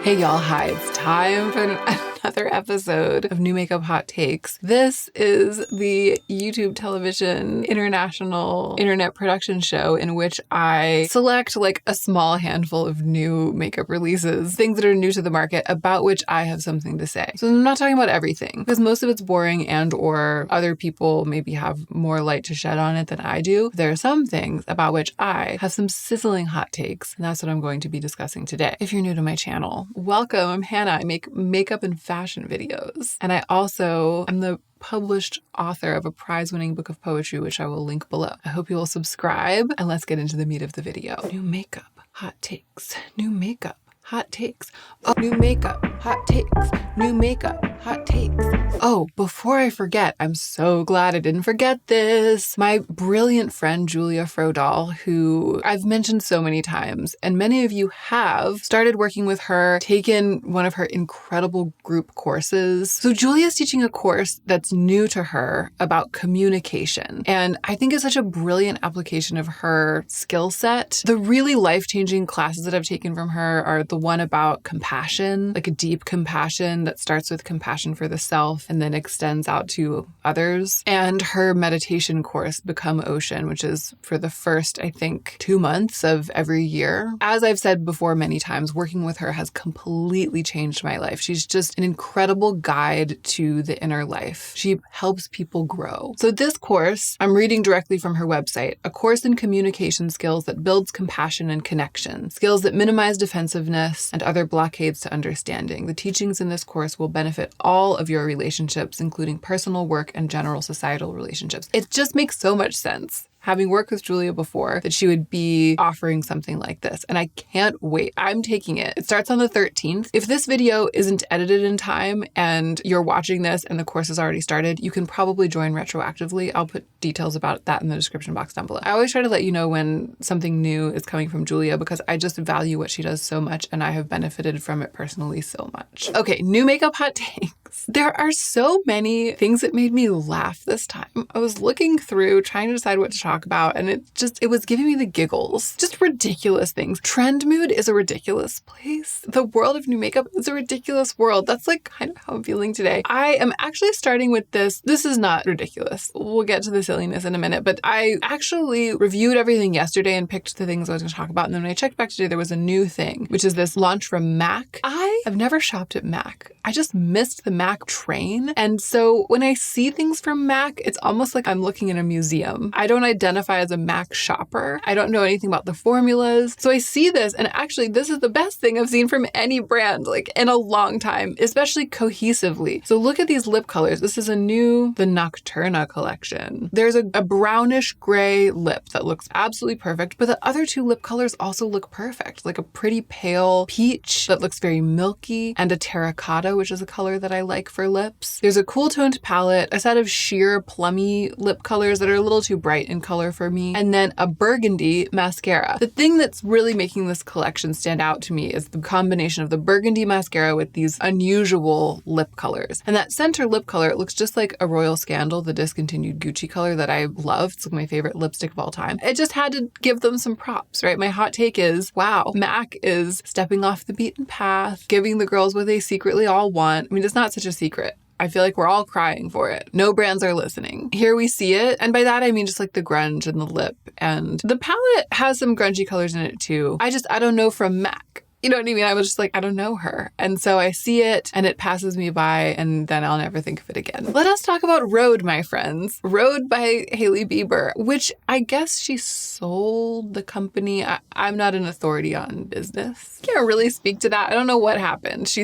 Hey y'all, hi, it's time for another episode of New Makeup Hot Takes. This is the YouTube television international internet production show in which I select like a small handful of new makeup releases, things that are new to the market about which I have something to say. So I'm not talking about everything because most of it's boring and or other people maybe have more light to shed on it than I do. There are some things about which I have some sizzling hot takes, and that's what I'm going to be discussing today. If you're new to my channel, welcome. I'm Hannah. I make makeup and fashion videos. And I also am the published author of a prize-winning book of poetry, which I will link below. I hope you will subscribe, and let's get into the meat of the video. New makeup, hot takes. New makeup, hot takes. Oh, new makeup, hot takes. New makeup, hot takes. Oh, before I forget, I'm so glad I didn't forget this. My brilliant friend, Julia Frodal, who I've mentioned so many times, and many of you have started working with her, taken one of her incredible group courses. So Julia's teaching a course that's new to her about communication. And I think it's such a brilliant application of her skill set. The really life-changing classes that I've taken from her are the one about compassion, like a deep compassion that starts with compassion for the self and then extends out to others. And her meditation course, Become Ocean, which is for the first, I think, 2 months of every year. As I've said before many times, working with her has completely changed my life. She's just an incredible guide to the inner life. She helps people grow. So this course, I'm reading directly from her website, a course in communication skills that builds compassion and connection, skills that minimize defensiveness and other blockades to understanding. The teachings in this course will benefit all of your relationships, including personal, work, and general societal relationships. It just makes so much sense, having worked with Julia before, that she would be offering something like this. And I can't wait. I'm taking it. It starts on the 13th. If this video isn't edited in time and you're watching this and the course has already started, you can probably join retroactively. I'll put details about that in the description box down below. I always try to let you know when something new is coming from Julia because I just value what she does so much and I have benefited from it personally so much. Okay, new makeup hot takes. There are so many things that made me laugh this time. I was looking through trying to decide what to talk about and it was giving me the giggles. Just ridiculous things. Trend mood is a ridiculous place. The world of new makeup is a ridiculous world. That's like kind of how I'm feeling today. I am actually starting with this. This is not ridiculous. We'll get to the silliness in a minute, but I actually reviewed everything yesterday and picked the things I was going to talk about. And then when I checked back today, there was a new thing, which is this launch from MAC. I have never shopped at MAC. I just missed the MAC train. And so when I see things from MAC, it's almost like I'm looking in a museum. I don't identify as a MAC shopper. I don't know anything about the formulas. So I see this, and actually this is the best thing I've seen from any brand like in a long time, especially cohesively. So look at these lip colors. This is the Nocturna Collection. There's a brownish gray lip that looks absolutely perfect, but the other two lip colors also look perfect, like a pretty pale peach that looks very milky and a terracotta, which is a color that I like for lips. There's a cool toned palette, a set of sheer plummy lip colors that are a little too bright in color for me, and then a burgundy mascara. The thing that's really making this collection stand out to me is the combination of the burgundy mascara with these unusual lip colors. And that center lip color, it looks just like a Royal Scandal, the discontinued Gucci color that I love. It's like my favorite lipstick of all time. I just had to give them some props, right? My hot take is, wow, MAC is stepping off the beaten path, giving the girls what they secretly all want. I mean, it's not such a secret. I feel like we're all crying for it. No brands are listening. Here we see it. And by that, I mean just like the grunge and the lip. And the palette has some grungy colors in it too. I don't know from MAC. You know what I mean? I was just like, I don't know her. And so I see it and it passes me by and then I'll never think of it again. Let us talk about Rhode, my friends. Rhode by Hailey Bieber, which I guess she sold the company. I'm not an authority on business. Can't really speak to that. I don't know what happened. She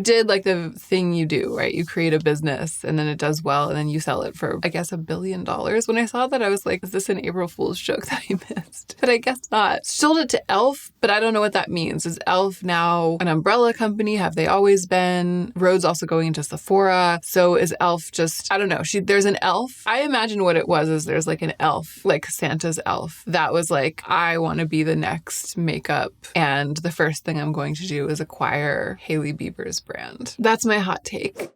did like the thing you do, right? You create a business and then it does well and then you sell it for, I guess, $1 billion. When I saw that, I was like, is this an April Fool's joke that I missed? But I guess not. Sold it to e.l.f, but I don't know what that means. Is e.l.f now an umbrella company? Have they always been? Rhode's also going into Sephora. So is e.l.f just, I don't know. There's an e.l.f. I imagine what it was is there's like an e.l.f, like Santa's e.l.f. That was like, I want to be the next makeup. And the first thing I'm going to do is acquire Hailey Bieber's brand. That's my hot take.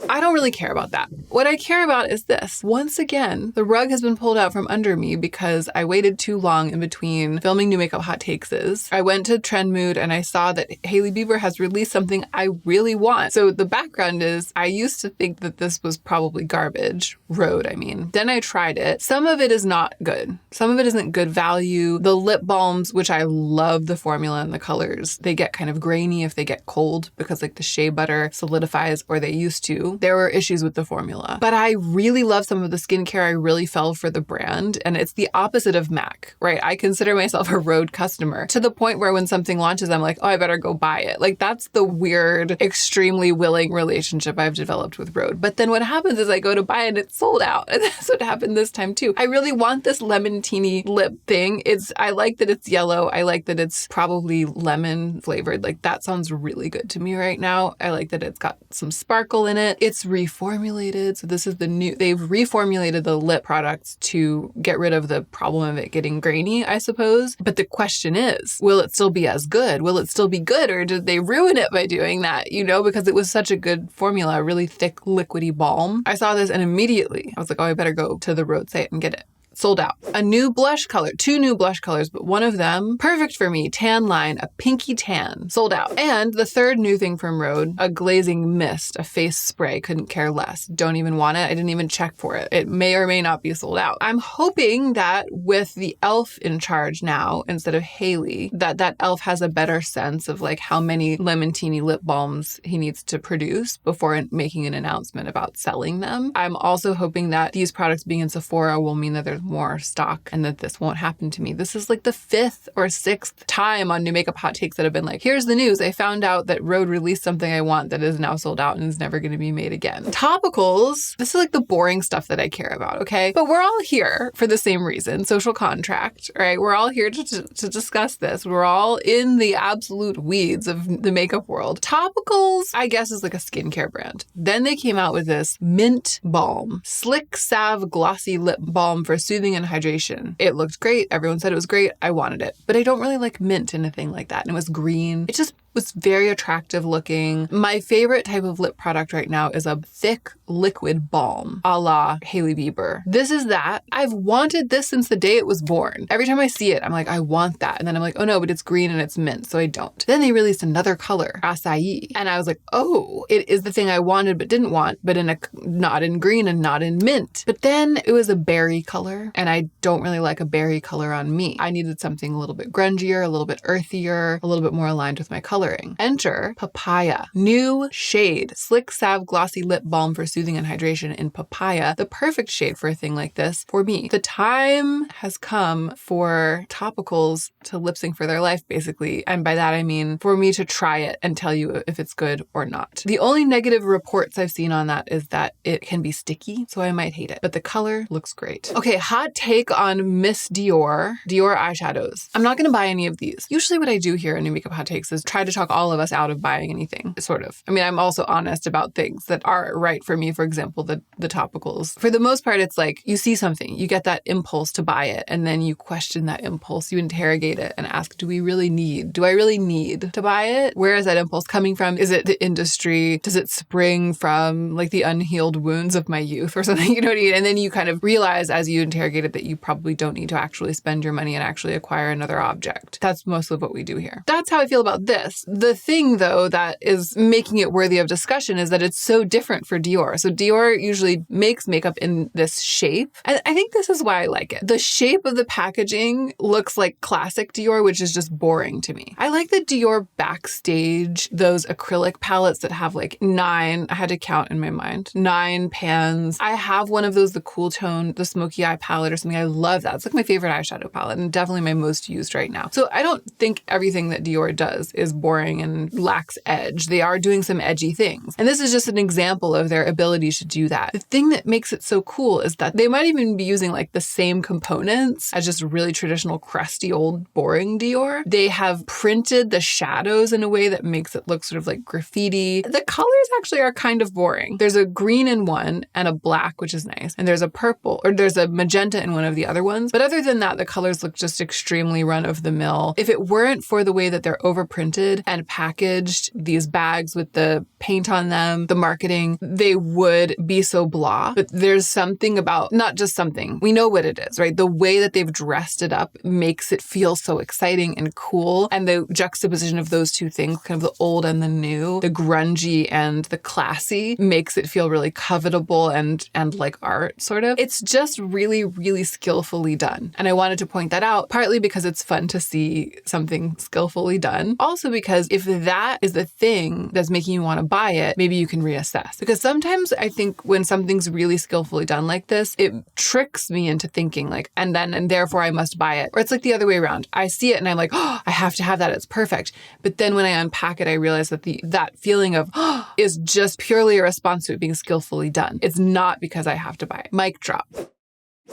I don't really care about that. What I care about is this. Once again, the rug has been pulled out from under me because I waited too long in between filming New Makeup Hot Takes. I went to Trend Mood and I saw that Hailey Bieber has released something I really want. So the background is I used to think that this was probably garbage. Rhode, I mean. Then I tried it. Some of it is not good. Some of it isn't good value. The lip balms, which I love the formula and the colors, they get kind of grainy if they get cold because like the shea butter solidifies, or they used to. There were issues with the formula. But I really love some of the skincare. I really fell for the brand, and it's the opposite of MAC, right? I consider myself a Rhode customer to the point where when something launches, I'm like, oh, I better go buy it. Like that's the weird, extremely willing relationship I've developed with Rhode. But then what happens is I go to buy it and it's sold out. And that's what happened this time too. I really want this lemontini lip thing. I like that it's yellow. I like that it's probably lemon flavored. Like that sounds really good to me right now. I like that it's got some sparkle in it. It's reformulated. So this is they've reformulated the lip products to get rid of the problem of it getting grainy, I suppose. But the question is, will it still be as good? Will it still be good? Or did they ruin it by doing that? Because it was such a good formula, a really thick liquidy balm. I saw this and immediately I was like, oh, I better go to the Rhode site and get it. Sold out. A new blush color, 2 new blush colors, but one of them, perfect for me, tan line, a pinky tan, sold out. And the third new thing from Rhode, a glazing mist, a face spray, couldn't care less. Don't even want it. I didn't even check for it. It may or may not be sold out. I'm hoping that with the e.l.f. in charge now, instead of Hailey, that e.l.f. has a better sense of like how many lemontini lip balms he needs to produce before making an announcement about selling them. I'm also hoping that these products being in Sephora will mean that there's more stock and that this won't happen to me. This is like the 5th or 6th time on New Makeup Hot Takes that have been like, here's the news. I found out that Rhode released something I want that is now sold out and is never going to be made again. Topicals. This is like the boring stuff that I care about, okay? But we're all here for the same reason. Social contract, right? We're all here to discuss this. We're all in the absolute weeds of the makeup world. Topicals, I guess, is like a skincare brand. Then they came out with this mint balm, Slick Salve Glossy Lip Balm for soothing and hydration. It looked great. Everyone said it was great. I wanted it. But I don't really like mint in a thing like that. And it was green. It just was very attractive looking. My favorite type of lip product right now is a thick liquid balm a la Hailey Bieber. This is that. I've wanted this since the day it was born. Every time I see it, I'm like, I want that. And then I'm like, oh no, but it's green and it's mint, so I don't. Then they released another color, acai. And I was like, oh, it is the thing I wanted but didn't want, but not in green and not in mint. But then it was a berry color, and I don't really like a berry color on me. I needed something a little bit grungier, a little bit earthier, a little bit more aligned with my color. Enter Papaya. New shade. Slick Salve Glossy Lip Balm for soothing and hydration in Papaya. The perfect shade for a thing like this for me. The time has come for Topicals to lip sync for their life, basically. And by that, I mean for me to try it and tell you if it's good or not. The only negative reports I've seen on that is that it can be sticky, so I might hate it. But the color looks great. Okay, hot take on Miss Dior eyeshadows. I'm not going to buy any of these. Usually what I do here in New Makeup Hot Takes is try to talk all of us out of buying anything, sort of. I mean, I'm also honest about things that are right for me. For example, the Topicals. For the most part, it's like you see something, you get that impulse to buy it, and then you question that impulse, you interrogate it and ask, do I really need to buy it? Where is that impulse coming from? Is it the industry? Does it spring from like the unhealed wounds of my youth or something? You know what I mean? And then you kind of realize as you interrogate it that you probably don't need to actually spend your money and actually acquire another object. That's mostly what we do here. That's how I feel about this. The thing, though, that is making it worthy of discussion is that it's so different for Dior. So Dior usually makes makeup in this shape. And I think this is why I like it. The shape of the packaging looks like classic Dior, which is just boring to me. I like the Dior Backstage, those acrylic palettes that have like 9, I had to count in my mind, 9 pans. I have one of those, the Cool Tone, the Smoky Eye palette or something. I love that. It's like my favorite eyeshadow palette and definitely my most used right now. So I don't think everything that Dior does is boring and lacks edge. They are doing some edgy things. And this is just an example of their ability to do that. The thing that makes it so cool is that they might even be using like the same components as just really traditional, crusty, old, boring Dior. They have printed the shadows in a way that makes it look sort of like graffiti. The colors actually are kind of boring. There's a green in one and a black, which is nice. And there's a purple, or there's a magenta in one of the other ones. But other than that, the colors look just extremely run of the mill. If it weren't for the way that they're overprinted made and packaged these bags with the paint on them, the marketing, they would be so blah. But there's something about, not just something, we know what it is, right? The way that they've dressed it up makes it feel so exciting and cool. And the juxtaposition of those two things, kind of the old and the new, the grungy and the classy, makes it feel really covetable and like art, sort of. It's just really, really skillfully done. And I wanted to point that out, partly because it's fun to see something skillfully done. Also because if that is the thing that's making you want to buy it, maybe you can reassess. Because sometimes I think when something's really skillfully done like this, it tricks me into thinking like, and therefore I must buy it. Or it's like the other way around. I see it and I'm like, oh, I have to have that. It's perfect. But then when I unpack it, I realize that that feeling of is just purely a response to it being skillfully done. It's not because I have to buy it. Mic drop.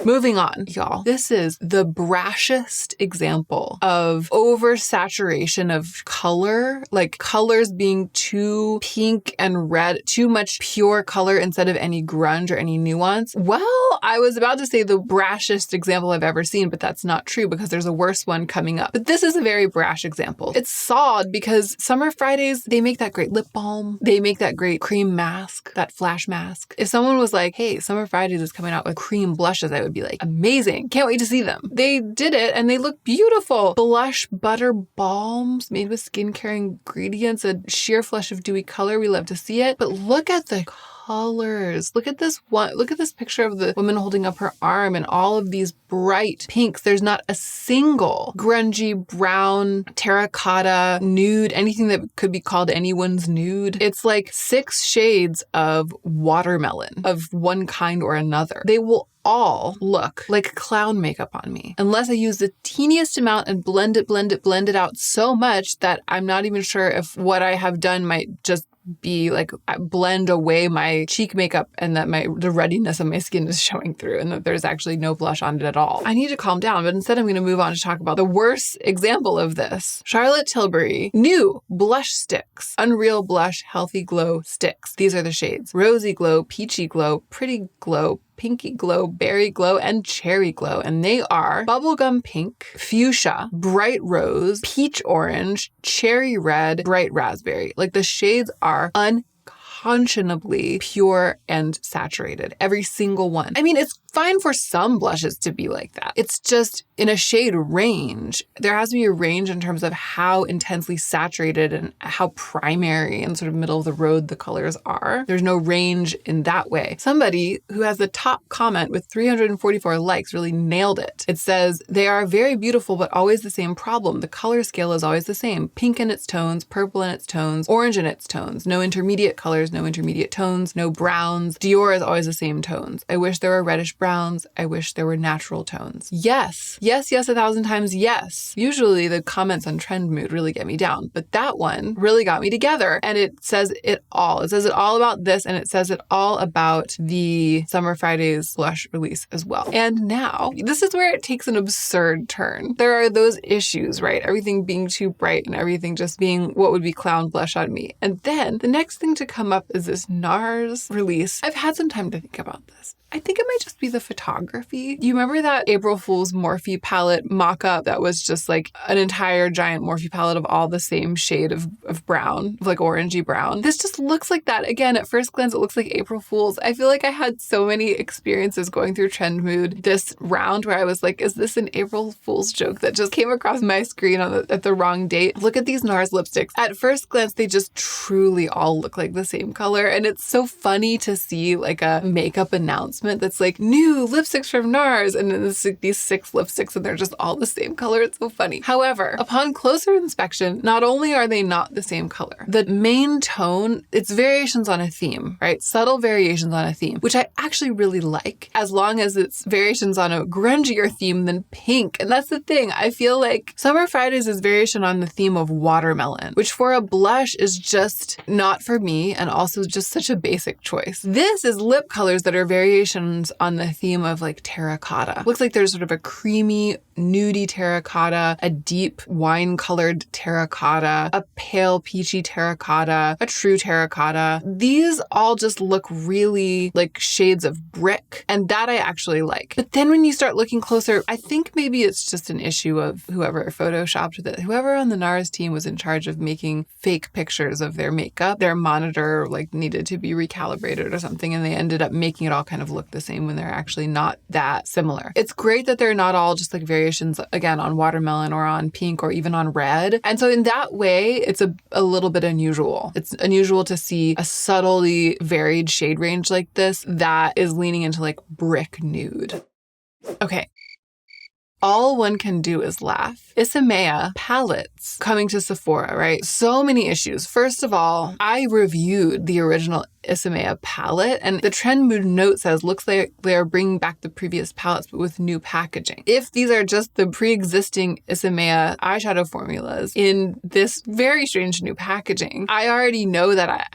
Moving on, y'all. This is the brashest example of oversaturation of color, like colors being too pink and red, too much pure color instead of any grunge or any nuance. Well, I was about to say the brashest example I've ever seen, but that's not true because there's a worse one coming up. But this is a very brash example. It's sawed because Summer Fridays, they make that great lip balm. They make that great cream mask, that flash mask. If someone was like, hey, Summer Fridays is coming out with cream blushes, I would be like, amazing. Can't wait to see them. They did it and they look beautiful. Blush butter balms made with skincare ingredients, a sheer flush of dewy color. We love to see it. But look at the colors. Look at this one. Look at this picture of the woman holding up her arm and all of these bright pinks. There's not a single grungy brown, terracotta, nude, anything that could be called anyone's nude. It's like 6 shades of watermelon of one kind or another. They will all look like clown makeup on me unless I use the teeniest amount and blend it out so much that I'm not even sure if what I have done might just be like blend away my cheek makeup and that the readiness of my skin is showing through and that there's actually no blush on it at all. I need to calm down, but instead I'm going to move on to talk about the worst example of this. Charlotte Tilbury new blush sticks. Unreal Blush Healthy Glow Sticks. These are the shades. Rosy Glow, Peachy Glow, Pretty Glow, Pinky Glow, Berry Glow, and Cherry Glow. And they are bubblegum pink, fuchsia, bright rose, peach orange, cherry red, bright raspberry. Like the shades are unconscionably pure and saturated. Every single one. I mean, it's fine for some blushes to be like that. It's just in a shade range. There has to be a range in terms of how intensely saturated and how primary and sort of middle of the road the colors are. There's no range in that way. Somebody who has the top comment with 344 likes really nailed it. It says, they are very beautiful, but always the same problem. The color scale is always the same. Pink in its tones, purple in its tones, orange in its tones. No intermediate colors, no intermediate tones, no browns. Dior is always the same tones. I wish there were reddish browns. I wish there were natural tones. Yes, 1,000 times yes. Usually the comments on Trend Mood really get me down, but that one really got me together and it says it all. It says it all about this and it says it all about the Summer Fridays blush release as well. And now, this is where it takes an absurd turn. There are those issues, right? Everything being too bright and everything just being what would be clown blush on me. And then the next thing to come up is this NARS release. I've had some time to think about this. I think it might just be the photography. You remember that April Fool's Morphe palette mock-up that was just like an entire giant Morphe palette of all the same shade of brown, like orangey brown? This just looks like that. Again, at first glance, it looks like April Fool's. I feel like I had so many experiences going through Trend Mood this round where I was like, is this an April Fool's joke that just came across my screen at the wrong date? Look at these NARS lipsticks. At first glance, they just truly all look like the same color. And it's so funny to see like a makeup announcement that's like new lipsticks from NARS and then it's like these 6 lipsticks and they're just all the same color. It's so funny. However, upon closer inspection, not only are they not the same color, the main tone, it's variations on a theme, right? Subtle variations on a theme, which I actually really like as long as it's variations on a grungier theme than pink. And that's the thing. I feel like Summer Fridays is variation on the theme of watermelon, which for a blush is just not for me and also just such a basic choice. This is lip colors that are variations variations on the theme of like terracotta. Looks like there's sort of a creamy, nudie terracotta, a deep wine-colored terracotta, a pale peachy terracotta, a true terracotta. These all just look really like shades of brick, and that I actually like. But then when you start looking closer, I think maybe it's just an issue of whoever photoshopped with it. Whoever on the NARS team was in charge of making fake pictures of their makeup, their monitor like needed to be recalibrated or something, and they ended up making it all kind of look the same when they're actually not that similar. It's great that they're not all just like variations, again, on watermelon or on pink or even on red. And so in that way, it's a little bit unusual. It's unusual to see a subtly varied shade range like this that is leaning into like brick nude. Okay. All one can do is laugh. Isamaya palettes coming to Sephora, right? So many issues. First of all, I reviewed the original Isamaya palette, and the trend mood note says, looks like they are bringing back the previous palettes, but with new packaging. If these are just the pre-existing Isamaya eyeshadow formulas in this very strange new packaging, I already know that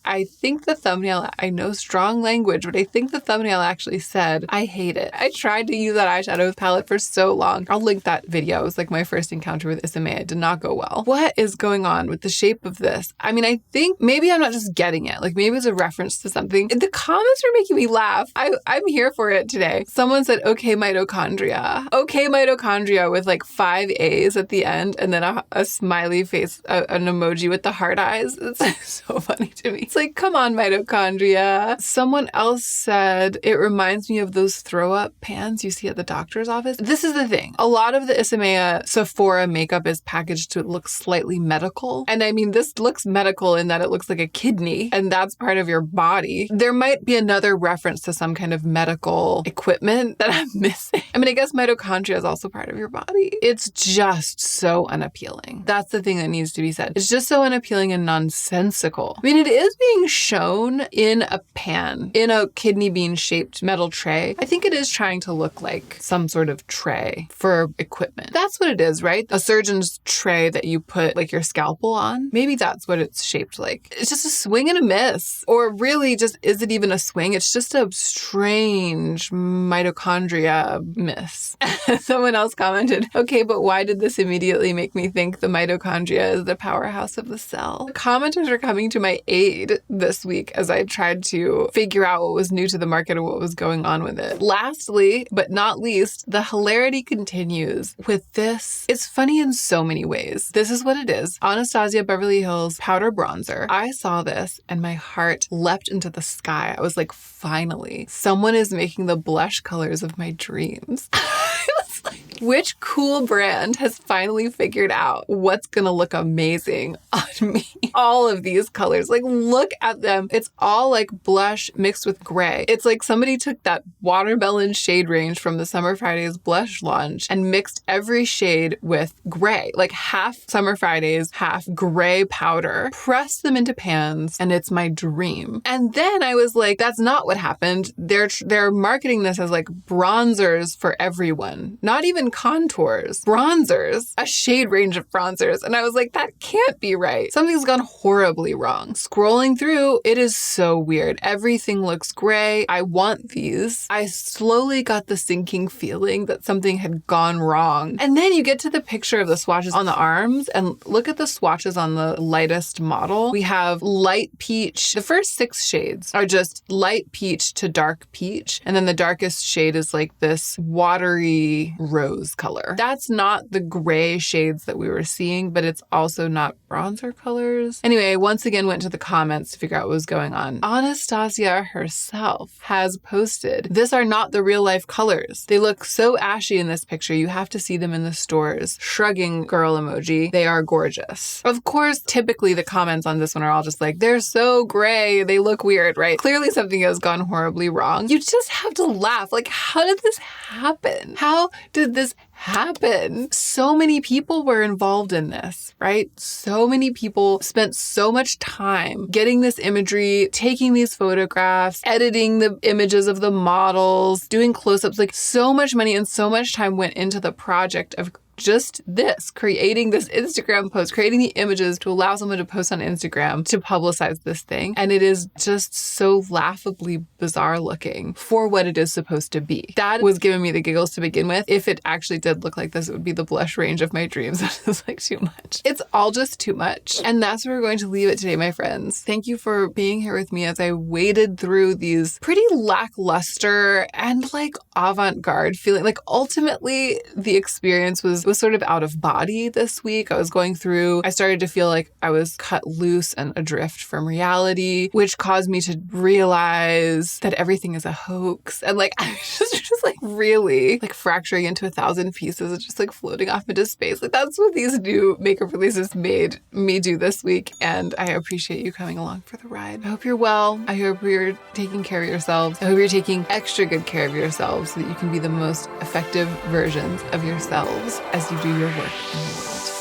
I think the thumbnail, I know strong language, but I think the thumbnail actually said, I hate it. I tried to use that eyeshadow palette for so long. I'll link that video. It was like my first encounter with Isamaya. It did not go well. What is going on with the shape of this? I mean, I think maybe I'm not just getting it. Like maybe it's a reference to something. The comments are making me laugh. I'm here for it today. Someone said, okay, mitochondria. Okay, mitochondria with like 5 A's at the end and then a smiley face, an emoji with the heart eyes. It's so funny to me. It's like, come on, mitochondria. Someone else said, it reminds me of those throw up pans you see at the doctor's office. This is the thing. A lot of the Isamaya Sephora makeup is packaged to look slightly medical. And I mean, this looks medical in that it looks like a kidney and that's part of your body. There might be another reference to some kind of medical equipment that I'm missing. I mean, I guess mitochondria is also part of your body. It's just so unappealing. That's the thing that needs to be said. It's just so unappealing and nonsensical. I mean, it is being shown in a pan, in a kidney bean shaped metal tray. I think it is trying to look like some sort of tray for equipment. That's what it is, right? A surgeon's tray that you put like your scalpel on. Maybe that's what it's shaped like. It's just a swing and a miss. Or really just, is it even a swing? It's just a strange mitochondria miss. Someone else commented, okay, but why did this immediately make me think the mitochondria is the powerhouse of the cell? Commenters are coming to my aid this week as I tried to figure out what was new to the market and what was going on with it. Lastly, but not least, the hilarity continues with this. It's funny in so many ways. This is what it is. Anastasia Beverly Hills powder bronzer. I saw this and my heart leapt into the sky. I was like, finally, someone is making the blush colors of my dreams. I was like, which cool brand has finally figured out what's gonna look amazing on me? All of these colors, like look at them. It's all like blush mixed with gray. It's like somebody took that watermelon shade range from the Summer Fridays blush launch and mixed every shade with gray, like half Summer Fridays, half gray powder, pressed them into pans, and it's my dream. And then I was like, that's not what happened. They're marketing this as like bronzers for everyone, not even contours, bronzers, a shade range of bronzers. And I was like, that can't be right. Something's gone horribly wrong. Scrolling through, it is so weird. Everything looks gray. I want these. I slowly got the sinking feeling that something had gone wrong. And then you get to the picture of the swatches on the arms and look at the swatches on the lightest model. We have light peach. The first 6 shades are just light peach to dark peach. And then the darkest shade is like this watery rose color. That's not the gray shades that we were seeing, but it's also not bronzer colors. Anyway, I once again went to the comments to figure out what was going on. Anastasia herself has posted, these are not the real life colors. They look so ashy in this picture. You have to see them in the stores. Shrugging girl emoji. They are gorgeous. Of course, typically the comments on this one are all just like, they're so gray. They look weird, right? Clearly something has gone horribly wrong. You just have to laugh. Like, how did this happen? How did this happen? So many people were involved in this, right? So many people spent so much time getting this imagery, taking these photographs, editing the images of the models, doing close-ups. Like so much money and so much time went into the project of just this, creating this Instagram post, creating the images to allow someone to post on Instagram to publicize this thing. And it is just so laughably bizarre looking for what it is supposed to be. That was giving me the giggles to begin with. If it actually did look like this, it would be the blush range of my dreams. It's like too much. It's all just too much. And that's where we're going to leave it today, my friends. Thank you for being here with me as I waded through these pretty lackluster and like avant-garde feeling. Like ultimately the experience was sort of out of body this week. I started to feel like I was cut loose and adrift from reality, which caused me to realize that everything is a hoax. And like, I was just like really like fracturing into 1,000 pieces and just like floating off into space. Like that's what these new makeup releases made me do this week. And I appreciate you coming along for the ride. I hope you're well. I hope you're taking care of yourselves. I hope you're taking extra good care of yourselves so that you can be the most effective versions of yourselves as you do your work in the world.